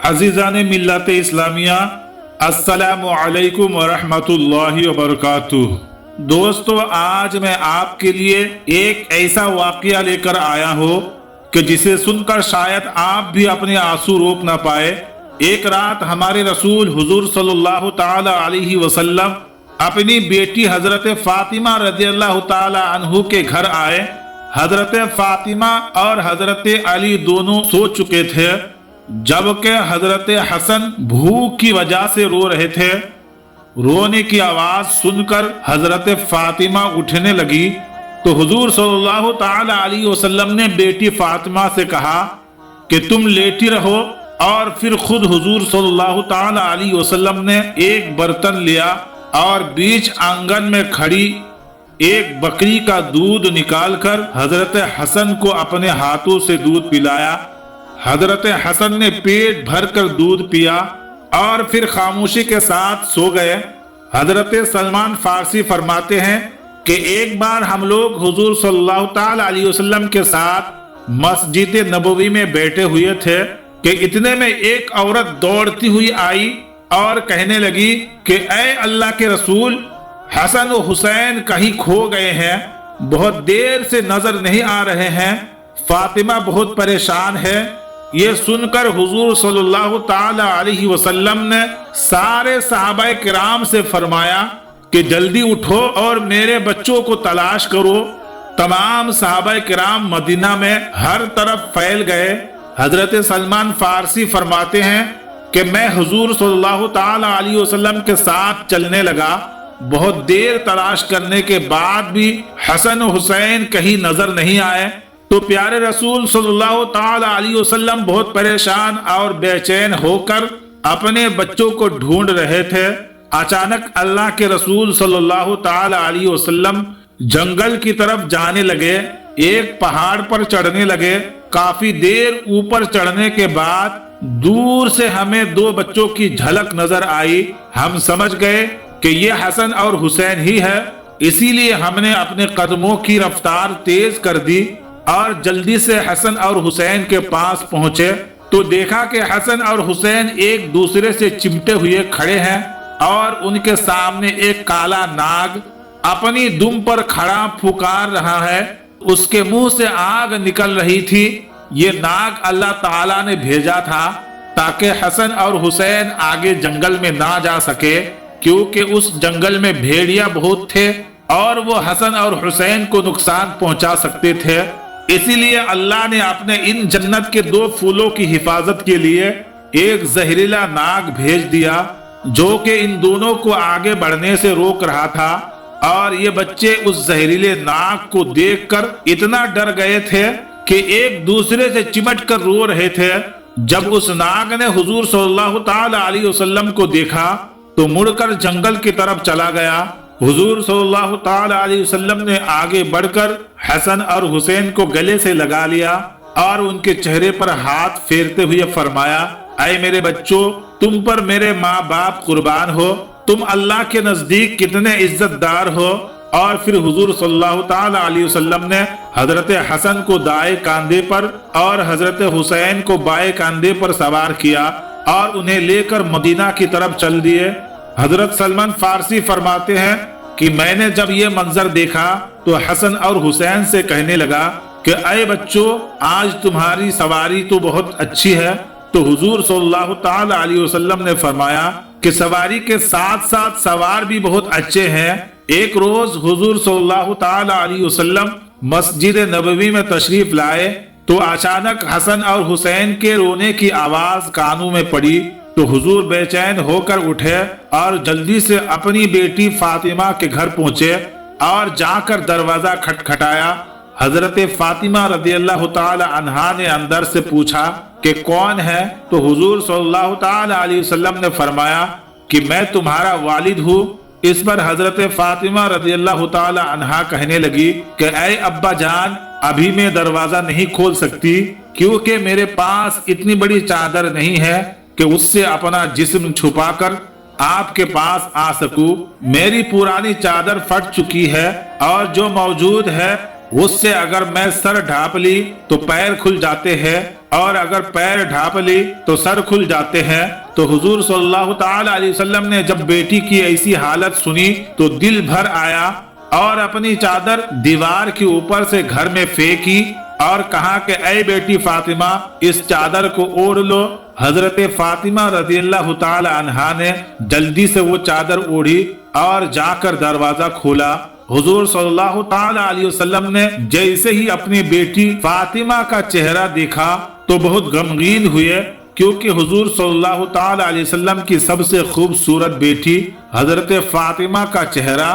अजीज़ान मिल्लत इस्लामिया, अस्सलामु अलैकुम वरहमतुल्लाहि वबरकातुह। दोस्तों, आज मैं आपके लिए एक ऐसा वाक़या लेकर आया हूँ कि जिसे सुनकर शायद आप भी अपने आंसू रोक ना पाए। एक रात हमारे रसूल हुजूर सल्लल्लाहु ताला अलैहि वसल्लम अपनी बेटी हजरत फातिमा रज़ियल्लाहु ताला अन्हु के घर आए। हजरत फातिमा और हजरत अली दोनों सो चुके थे, जबकि हजरत हसन भूख की वजह से रो रहे थे। रोने की आवाज सुनकर हजरत फातिमा उठने लगी तो हुजूर सल्लल्लाहु ताला अलैहि वसल्लम ने बेटी फातिमा से कहा कि तुम लेटी रहो, और फिर खुद हुजूर सल्लल्लाहु ताला अलैहि वसल्लम ने एक बर्तन लिया और बीच आंगन में खड़ी एक बकरी का दूध निकालकर हजरत हसन को अपने हाथों से दूध पिलाया। हजरत हसन ने पेट भरकर दूध पिया और फिर खामोशी के साथ सो गए। हजरत सलमान फारसी फरमाते हैं कि एक बार हम लोग हुजूर सल्लल्लाहु ताला अलैहि वसल्लम के साथ मस्जिद नबवी में बैठे हुए थे कि इतने में एक औरत दौड़ती हुई आई और कहने लगी कि ऐ अल्लाह के रसूल, हसन और हुसैन कहीं खो गए हैं, बहुत देर से नजर नहीं आ रहे हैं, फातिमा बहुत परेशान है। ये सुनकर हुजूर सल्लल्लाहु ताला अलैहि वसल्लम ने सारे सहाबाए किराम से फरमाया कि जल्दी उठो और मेरे बच्चों को तलाश करो। तमाम सहाबाए किराम मदीना में हर तरफ फैल गए। हजरत सलमान फारसी फरमाते हैं कि मैं हुजूर सल्लल्लाहु ताला अलैहि वसल्लम के साथ चलने लगा। बहुत देर तलाश करने के बाद भी हसन हुसैन कहीं नजर नहीं आए तो प्यारे रसूल सल्लल्लाहु ताला अलैहि वसल्लम बहुत परेशान और बेचैन होकर अपने बच्चों को ढूंढ रहे थे। अचानक अल्लाह के रसूल सल्लल्लाहु ताला अलैहि वसल्लम जंगल की तरफ जाने लगे, एक पहाड़ पर चढ़ने लगे। काफी देर ऊपर चढ़ने के बाद दूर से हमें दो बच्चों की झलक नजर आई। हम समझ गए कि ये हसन और हुसैन ही है, इसीलिए हमने अपने कदमों की रफ्तार तेज कर दी और जल्दी से हसन और हुसैन के पास पहुंचे तो देखा कि हसन और हुसैन एक दूसरे से चिमटे हुए खड़े हैं और उनके सामने एक काला नाग अपनी दुम पर खड़ा पुकार रहा है। उसके मुंह से आग निकल रही थी। ये नाग अल्लाह ताला ने भेजा था ताकि हसन और हुसैन आगे जंगल में ना जा सके, क्योंकि उस जंगल में भेड़िया बहुत थे और वो हसन और हुसैन को नुकसान पहुंचा सकते थे। इसीलिए अल्लाह ने अपने इन जन्नत के दो फूलों की हिफाजत के लिए एक जहरीला नाग भेज दिया जो कि इन दोनों को आगे बढ़ने से रोक रहा था। और ये बच्चे उस जहरीले नाग को देखकर इतना डर गए थे कि एक दूसरे से चिमट कर रो रहे थे। जब उस नाग ने हुजूर सल्लल्लाहु ताला अलैहि वसल्लम को देखा तो मुड़कर जंगल की तरफ चला गया। हुजूर सल्लल्लाहु ताला अलैहि वसल्लम ने आगे बढ़कर हसन और हुसैन को गले से लगा लिया और उनके चेहरे पर हाथ फेरते हुए फरमाया, ऐ मेरे बच्चों, तुम पर मेरे माँ बाप कुर्बान हो, तुम अल्लाह के नजदीक कितने इज्जतदार हो। और फिर हुजूर सल्लल्लाहु ताला अलैहि वसल्लम ने हजरत हसन को दाएं कांधे पर और हजरत हुसैन को बाएं कांधे पर सवार किया और उन्हें लेकर मदीना की तरफ चल दिए। हजरत सलमान फारसी फरमाते हैं कि मैंने जब ये मंजर देखा तो हसन और हुसैन से कहने लगा कि अय बच्चों, आज तुम्हारी सवारी तो बहुत अच्छी है। तो हुजूर सल्लल्लाहु ताला अलैहि वसल्लम ने फरमाया कि सवारी के साथ साथ सवार भी बहुत अच्छे हैं। एक रोज हुजूर सल्लल्लाहु ताला अलैहि वसल्लम मस्जिद नबवी में तशरीफ लाए तो अचानक हसन और हुसैन के रोने की आवाज कानों में पड़ी तो हुजूर बेचैन होकर उठे और जल्दी से अपनी बेटी फातिमा के घर पहुंचे और जाकर दरवाजा खटखटाया। हजरत फातिमा रज़ियल्लाहु ताला अन्हा ने अंदर से पूछा कि कौन है। तो हुजूर सल्लल्लाहु ताला अलैहि वसल्लम ने फरमाया कि मैं तुम्हारा वालिद हूँ। इस पर हजरत फातिमा रज़ियल्लाहु ताला अन्हा कहने लगी कि ऐ अब्बा जान, अभी मैं दरवाजा नहीं खोल सकती क्योंकि मेरे पास इतनी बड़ी चादर नहीं है कि उससे अपना जिस्म छुपाकर आपके पास आ सकूं। मेरी पुरानी चादर फट चुकी है और जो मौजूद है उससे अगर मैं सर ढांप ली तो पैर खुल जाते हैं और अगर पैर ढांप ली तो सर खुल जाते हैं। तो हुजूर सल्लल्लाहु ताला अलैहि वसल्लम ने जब बेटी की ऐसी हालत सुनी तो दिल भर आया और अपनी चादर दीवार के ऊपर से घर में फेंकी और कहा कि ऐ बेटी फातिमा, इस चादर को ओढ़ लो। हजरत फातिमा रज़ियल्लाहु ताला अन्हा ने जल्दी से वो चादर ओढ़ी और जाकर दरवाजा खोला। हुजूर सल्लल्लाहु ताला अलैहि वसल्लम ने जैसे ही अपनी बेटी फातिमा का चेहरा देखा तो बहुत गमगीन हुए, क्योंकि हुजूर सल्लल्लाहु ताला अलैहि वसल्लम की सबसे खूबसूरत बेटी हजरत फातिमा का चेहरा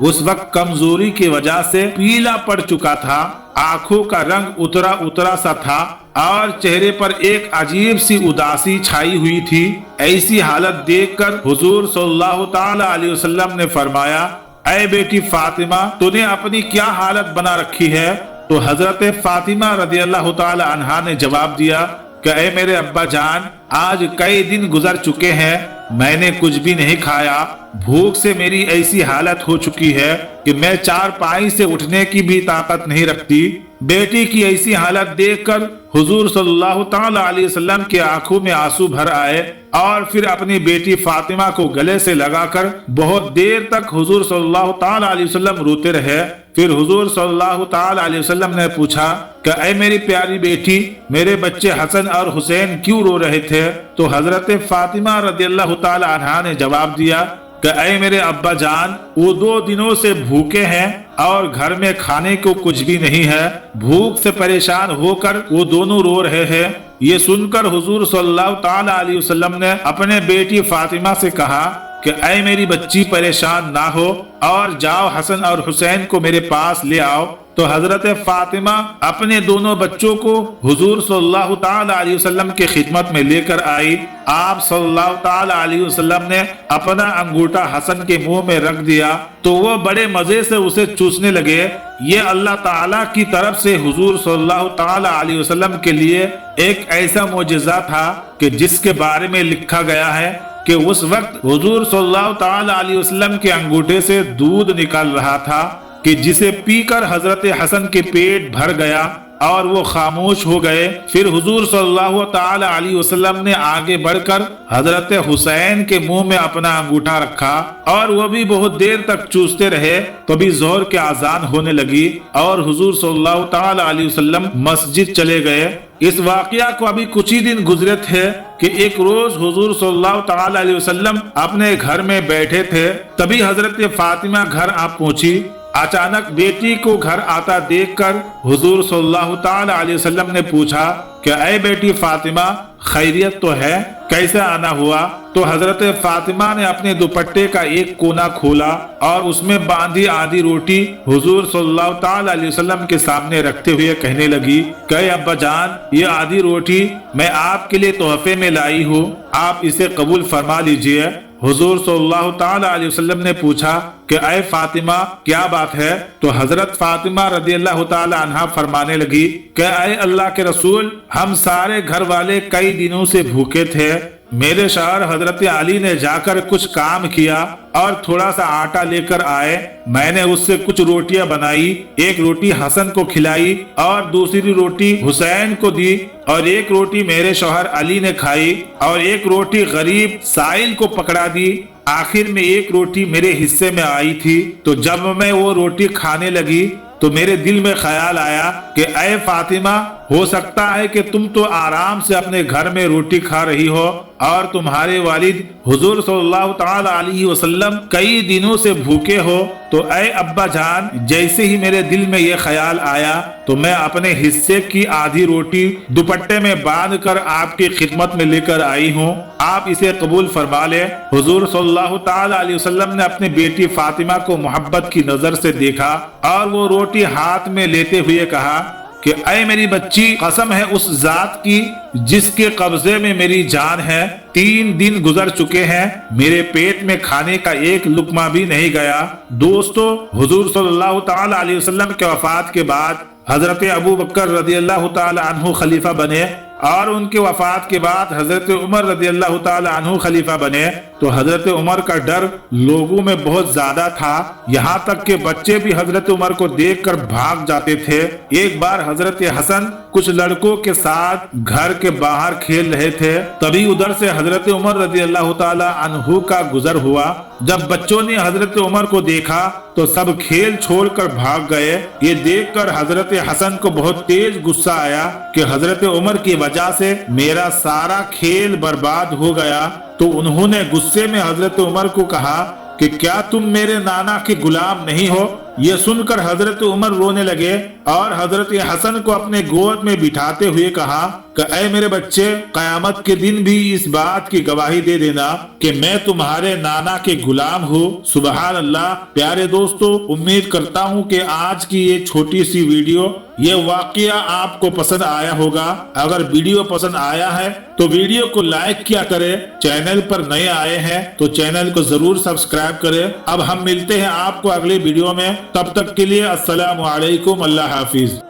उस वक्त कमजोरी की वजह से पीला पड़ चुका था, आंखों का रंग उतरा उतरा सा था और चेहरे पर एक अजीब सी उदासी छाई हुई थी। ऐसी हालत देखकर हुजूर सल्लल्लाहु ताला अलैहि वसल्लम ने फरमाया, ऐ बेटी फातिमा, तूने अपनी क्या हालत बना रखी है? तो हजरत फातिमा रज़ियल्लाहु ताला अन्हा ने जवाब दिया कि ऐ मेरे अब्बा जान, आज कई दिन गुजर चुके हैं, मैंने कुछ भी नहीं खाया। भूख से मेरी ऐसी हालत हो चुकी है कि मैं चारपाई से उठने की भी ताकत नहीं रखती। बेटी की ऐसी हालत देखकर हुजूर सल्लल्लाहु ताला अलैहि वसल्लम की आंखों में आंसू भर आए और फिर अपनी बेटी फातिमा को गले से लगाकर बहुत देर तक हुजूर सल्लल्लाहु ताला अलैहि वसल्लम रोते रहे। फिर हुजूर सल्लल्लाहु ताला अलैहि वसल्लम ने पूछा कि ऐ मेरी प्यारी बेटी, मेरे बच्चे हसन और हुसैन क्यों रो रहे थे? तो हजरत फातिमा रज़ियल्लाहु ताला अन्हा ने जवाब दिया कि ऐ मेरे अब्बा जान, वो 2 दिनों से भूखे हैं और घर में खाने को कुछ भी नहीं है। भूख से परेशान होकर वो दोनों रो रहे हैं। ये सुनकर हुजूर सल्लल्लाहु ताला अलैहि वसल्लम ने अपने बेटी फातिमा से कहा कि ऐ मेरी बच्ची, परेशान ना हो और जाओ हसन और हुसैन को मेरे पास ले आओ। तो हजरत फातिमा अपने दोनों बच्चों को हुजूर सल्लल्लाहु ताला अलैहि वसल्लम की खिदमत में लेकर आई। आप सल्लल्लाहु ताला अलैहि वसल्लम ने अपना अंगूठा हसन के मुंह में रख दिया तो वो बड़े मजे से उसे चूसने लगे। ये अल्लाह ताला की तरफ से हुजूर सल्लल्लाहु ताला अलैहि वसल्लम के लिए एक ऐसा मोजिज़ा था कि जिसके बारे में लिखा गया है कि उस वक्त हुजूर सल्लल्लाहु ताला अलैहि वसल्लम के अंगूठे से दूध निकल रहा था कि जिसे पीकर हजरत हसन के पेट भर गया और वो खामोश हो गए। फिर हुजूर सल्लल्लाहु ताला अलैहि वसल्लम ने आगे बढ़कर हजरत हुसैन के मुंह में अपना अंगूठा रखा और वो भी बहुत देर तक चूसते रहे। तभी जोहर की आजान होने लगी और हुजूर सल्लल्लाहु ताला अलैहि वसल्लम मस्जिद चले गए। इस वाकया को अभी कुछ ही दिन गुजरे थे कि एक रोज हुजूर सल्लल्लाहु ताला अलैहि वसल्लम अपने घर में बैठे थे, तभी हजरत फातिमा घर आ पहुंची। अचानक बेटी को घर आता देखकर हुजूर सल्लल्लाहु ताला अलैहि वसल्लम ने पूछा कि ऐ बेटी फातिमा, खैरियत तो है, कैसे आना हुआ? तो हजरत फातिमा ने अपने दुपट्टे का एक कोना खोला और उसमें बांधी आधी रोटी हुजूर सल्लल्लाहु ताला अलैहि वसल्लम के सामने रखते हुए कहने लगी कि अब्बा जान, ये आधी रोटी मैं आपके लिए तोहफे में लाई हूँ, आप इसे कबूल फरमा लीजिए। हुजूर सल्लल्लाहु ताला अलैहि वसल्लम ने पूछा कि ऐ फातिमा, क्या बात है? तो हजरत फातिमा रज़ियल्लाहु ताला अन्हा फरमाने लगी कि ऐ अल्लाह के रसूल, हम सारे घर वाले कई दिनों से भूखे थे। मेरे शौहर हजरत अली ने जाकर कुछ काम किया और थोड़ा सा आटा लेकर आए। मैंने उससे कुछ रोटियां बनाई, एक रोटी हसन को खिलाई और दूसरी रोटी हुसैन को दी और एक रोटी मेरे शौहर अली ने खाई और एक रोटी गरीब साइल को पकड़ा दी। आखिर में एक रोटी मेरे हिस्से में आई थी। तो जब मैं वो रोटी खाने लगी तो मेरे दिल में ख्याल आया कि ऐ फातिमा, हो सकता है कि तुम तो आराम से अपने घर में रोटी खा रही हो और तुम्हारे वालिद हुजूर सल्लल्लाहु ताला अलैहि वसल्लम कई दिनों से भूखे हो। तो ऐ अब्बा जान, जैसे ही मेरे दिल में ये ख्याल आया तो मैं अपने हिस्से की आधी रोटी दुपट्टे में बांध कर आपकी खिदमत में लेकर आई हूँ, आप इसे कबूल फरमा ले। हुजूर सल्लल्लाहु ताला अलैहि वसल्लम ने अपनी बेटी फातिमा को मोहब्बत की नजर से देखा और वो रोटी हाथ में लेते हुए कहा कि ऐ मेरी बच्ची, कसम है उस जात की जिसके कब्जे में मेरी जान है, 3 दिन गुजर चुके हैं, मेरे पेट में खाने का एक लुकमा भी नहीं गया। दोस्तों, हुजूर सल्लल्लाहु ताला अलैहि वसल्लम के वफात के बाद हजरत अबू बकर रज़ियल्लाहु ताला अन्हु खलीफा बने اور ان کے وفات کے بعد حضرت عمر رضی اللہ تعالی عنہ خلیفہ بنے تو حضرت عمر کا ڈر لوگوں میں بہت زیادہ تھا، یہاں تک کہ بچے بھی حضرت عمر کو دیکھ کر بھاگ جاتے تھے۔ ایک بار حضرت حسن کچھ لڑکوں کے ساتھ گھر کے باہر کھیل رہے تھے، تبھی ادھر سے حضرت عمر رضی اللہ تعالی عنہ کا گزر ہوا۔ جب بچوں نے حضرت عمر کو دیکھا تو سب کھیل چھوڑ کر بھاگ گئے۔ یہ دیکھ کر حضرت حسن کو بہت تیز غصہ آیا کہ حضرت عمر کی وجہ سے میرا سارا کھیل برباد ہو گیا، تو انہوں نے غصے میں حضرت عمر کو کہا کہ کیا تم میرے نانا کے غلام نہیں ہو؟ یہ سن کر حضرت عمر رونے لگے اور حضرت حسن کو اپنے گود میں بٹھاتے ہوئے کہا کہ اے میرے بچے، قیامت کے دن بھی اس بات کی گواہی دے دینا کہ میں تمہارے نانا کے غلام ہوں۔ سبحان اللہ۔ پیارے دوستو، امید کرتا ہوں کہ آج کی یہ چھوٹی سی ویڈیو، یہ واقعہ آپ کو پسند آیا ہوگا۔ اگر ویڈیو پسند آیا ہے تو ویڈیو کو لائک کیا کرے، چینل پر نئے آئے ہیں تو چینل کو ضرور سبسکرائب کرے۔ اب ہم ملتے ہیں آپ کو اگلی ویڈیو میں، تب تک کے لیے السلام علیکم، اللہ حافظ۔